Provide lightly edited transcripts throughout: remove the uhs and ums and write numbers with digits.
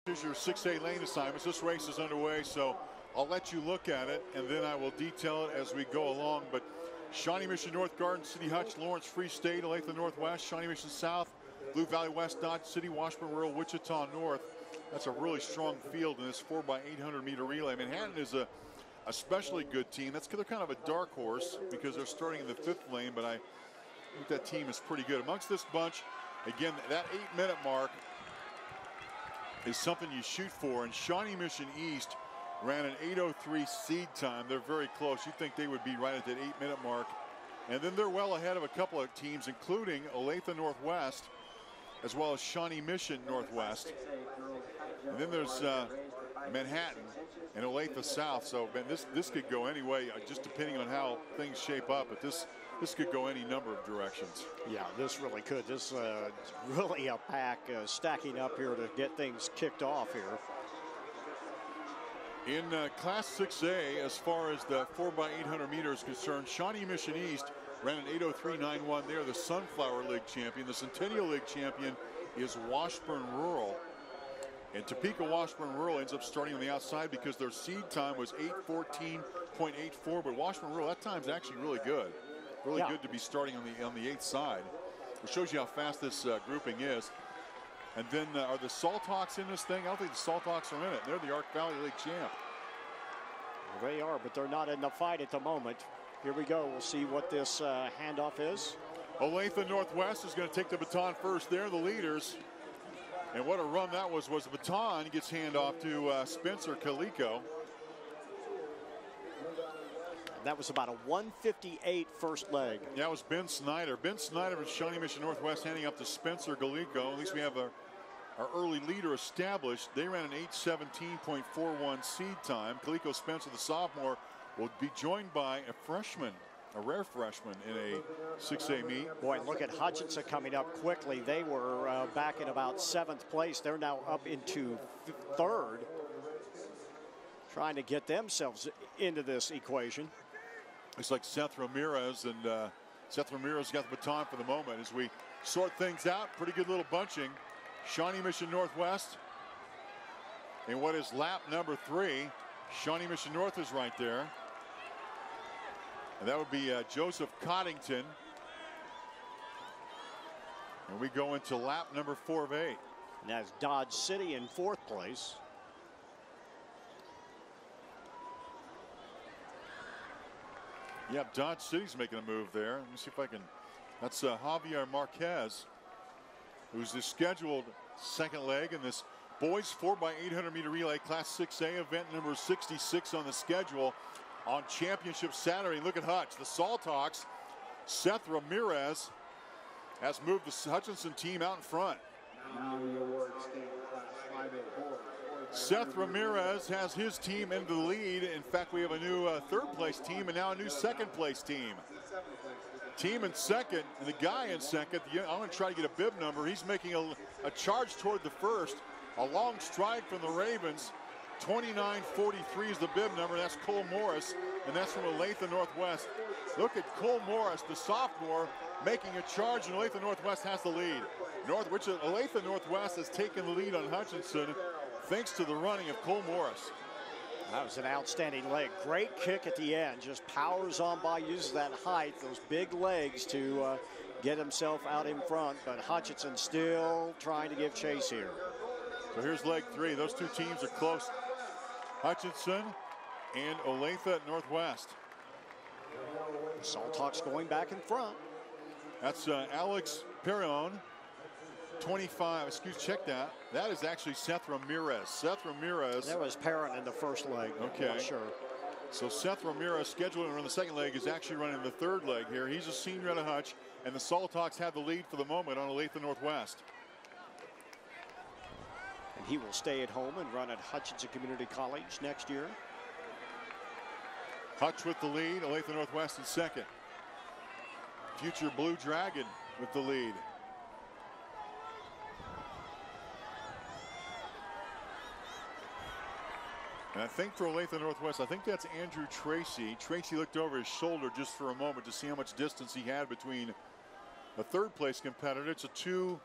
Here's your 6A lane assignments. This race is underway, so I'll let you look at it, and then I will detail it as we go along. But Shawnee Mission North, Garden City, Hutch, Lawrence, Free State, Olathe Northwest, Shawnee Mission South, Blue Valley West, Dodge City, Washburn Rural, Wichita North. That's a really strong field in this 4x800 meter relay. Manhattan is a especially good team. They're kind of a dark horse because they're starting in the 5th lane, but I think that team is pretty good. Amongst this bunch, again, that 8-minute mark is something you shoot for, and Shawnee Mission East ran an 8:03 seed time. They're very close. You'd think they would be right at that 8-minute mark. And then they're well ahead of a couple of teams, including Olathe Northwest, as well as Shawnee Mission Northwest. And then there's Manhattan and Olathe South. So, man, this could go any way, just depending on how things shape up. But this could go any number of directions. Yeah, this really could. This really a pack stacking up here to get things kicked off here. In Class 6A, as far as the 4x800 meters concerned, Shawnee Mission East ran an 8:03.91. They're the Sunflower League champion. The Centennial League champion is Washburn Rural. And Topeka Washburn Rural ends up starting on the outside because their seed time was 8:14.84. But Washburn Rural, that time's actually really good. Really good to be starting on the 8th side. It shows you how fast this grouping is. And then are the Salthawks in this thing? I don't think the Salthawks are in it. They're the Ark Valley League champ. Well, they are, but they're not in the fight at the moment. Here we go. We'll see what this handoff is. Olathe Northwest is going to take the baton first. They're the leaders. And what a run that was the baton gets handoff to Spencer Calico. That was about a 1:58 first leg. Yeah, it was Ben Snyder. Ben Snyder from Shawnee Mission Northwest handing up to Spencer Calico. At least we have our early leader established. They ran an 8:17.41 seed time. Calico Spencer, the sophomore, will be joined by a freshman, a rare freshman in a 6A meet. Boy, look at Hutchinson coming up quickly. They were back in about 7th place. They're now up into 3rd, trying to get themselves into this equation. It's like Seth Ramirez, and Seth Ramirez got the baton for the moment as we sort things out. Pretty good little bunching. Shawnee Mission Northwest in what is lap number 3. Shawnee Mission North is right there. And that would be Joseph Coddington. And we go into lap number 4 of 8. And that's Dodge City in 4th place. Yeah, Dodge City's making a move there. Let me see if I can. That's Javier Marquez, who's the scheduled 2nd leg in this boys 4x800 meter relay Class 6A event number 66 on the schedule on Championship Saturday. Look at Hutch, the Salthawks. Seth Ramirez has moved the Hutchinson team out in front. Seth Ramirez has his team into the lead. In fact, we have a new 3rd place team and now a new 2nd place team. Team in 2nd, and the guy in 2nd, I'm going to try to get a bib number. He's making a charge toward the 1st. A long stride from the Ravens. 29:43 is the bib number. That's Cole Morris, and that's from Olathe Northwest. Look at Cole Morris, the sophomore, making a charge, and Olathe Northwest has the lead. Olathe Northwest has taken the lead on Hutchinson thanks to the running of Cole Morris. That was an outstanding leg. Great kick at the end. Just powers on by, uses that height, those big legs to get himself out in front. But Hutchinson still trying to give chase here. So here's leg 3. Those two teams are close. Hutchinson and Olathe Northwest. Salthawks going back in front. That's Alex Perron. 25, check that. That is actually Seth Ramirez. Seth Ramirez. That was Perron in the 1st leg. Okay. Sure. So Seth Ramirez, scheduled to run the 2nd leg, is actually running the 3rd leg here. He's a senior at a Hutch, and the Salthawks have the lead for the moment on Olathe Northwest. And he will stay at home and run at Hutchinson Community College next year. Hutch with the lead, Olathe Northwest in 2nd. Future Blue Dragon with the lead. And I think for Olathe Northwest, I think that's Andrew Tracy. Tracy looked over his shoulder just for a moment to see how much distance he had between the 3rd place competitor. It's a 2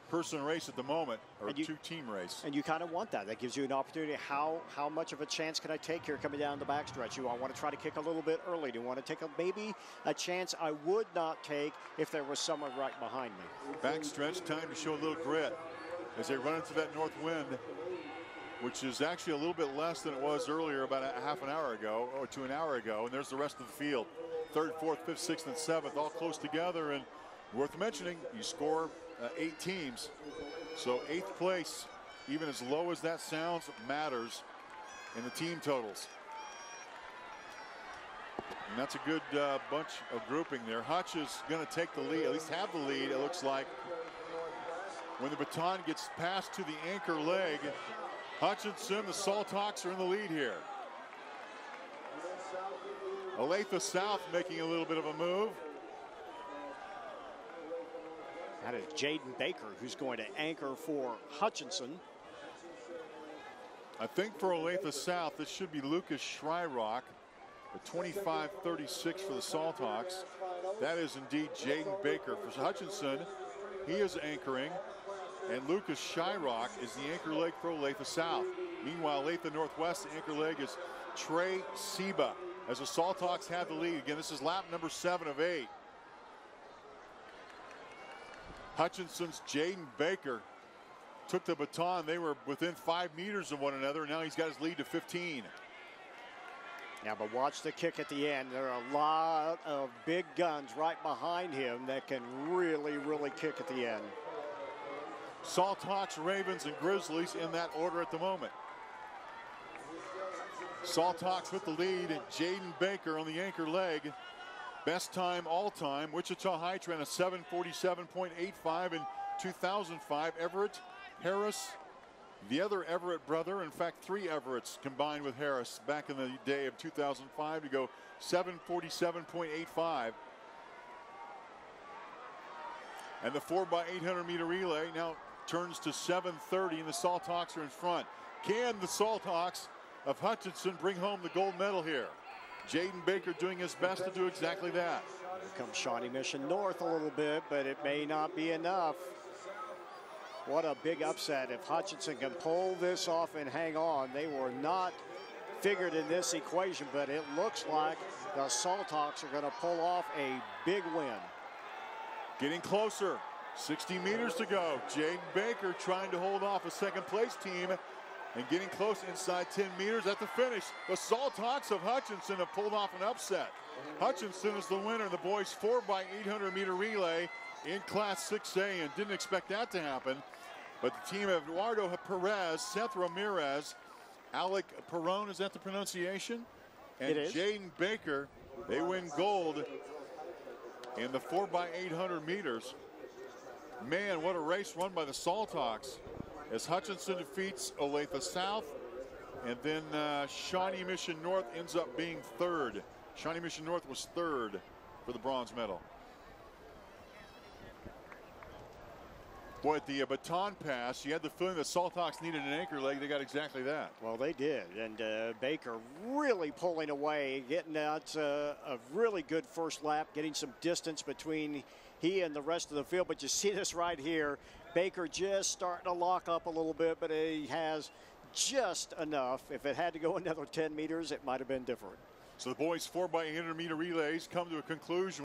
two-person race at the moment, or two-team race. And you kind of want that. That gives you an opportunity. How much of a chance can I take here coming down the backstretch? Do I want to try to kick a little bit early? Do you want to take maybe a chance I would not take if there was someone right behind me? Backstretch, time to show a little grit as they run into that north wind, which is actually a little bit less than it was earlier, about a half an hour ago or to an hour ago. And there's the rest of the field. 3rd, 4th, 5th, 6th, and 7th, all close together. And worth mentioning, you score 8 teams. So 8th place, even as low as that sounds, matters in the team totals. And that's a good bunch of grouping there. Hutch is going to take the lead, at least have the lead, it looks like. When the baton gets passed to the anchor leg, Hutchinson, the Salthawks are in the lead here. Olathe South making a little bit of a move. That is Jaden Baker, who's going to anchor for Hutchinson. I think for Olathe South, this should be Lucas Schreirock, the 25-36 for the Salthawks. That is indeed Jaden Baker. For Hutchinson, he is anchoring, and Lucas Schreirock is the anchor leg for Olathe South. Meanwhile, Olathe Northwest, the anchor leg is Trey Seba, as the Salthawks have the lead. Again, this is lap number 7 of 8. Hutchinson's Jaden Baker took the baton. They were within 5 meters of one another. Now he's got his lead to 15. Yeah, but watch the kick at the end. There are a lot of big guns right behind him that can really, really kick at the end. Salthawks, Ravens, and Grizzlies in that order at the moment. Salthawks with the lead, and Jaden Baker on the anchor leg. Best time all time. Wichita Heights ran a 7:47.85 in 2005. Everett, Harris, the other Everett brother, in fact 3 Everetts combined with Harris back in the day of 2005 to go 7:47.85. And the 4x800 meter relay now turns to 7:30, and the Salthawks are in front. Can the Salthawks of Hutchinson bring home the gold medal here? Jaden Baker doing his best to do exactly that. Here comes Shawnee Mission North a little bit, but it may not be enough. What a big upset. If Hutchinson can pull this off and hang on. They were not figured in this equation, but it looks like the Salthawks are going to pull off a big win. Getting closer. 60 meters to go. Jaden Baker trying to hold off a second place team and getting close inside 10 meters at the finish. The Salthawks of Hutchinson have pulled off an upset. Hutchinson is the winner in the boys 4x800 meter relay in Class 6A, and didn't expect that to happen. But the team of Eduardo Perez, Seth Ramirez, Alec Perron, is that the pronunciation? And it is. Jaden Baker, they win gold in the 4x800 meters. Man, what a race run by the Salthawks as Hutchinson defeats Olathe South, and then Shawnee Mission North ends up being 3rd. Shawnee Mission North was 3rd for the bronze medal. Boy, at the baton pass, you had the feeling the Salthawks needed an anchor leg. They got exactly that. Well, they did, and Baker really pulling away, getting out a really good first lap, getting some distance between he and the rest of the field. But you see this right here, Baker just starting to lock up a little bit, but he has just enough. If it had to go another 10 meters, it might have been different. So the boys 4x800 meter relays come to a conclusion.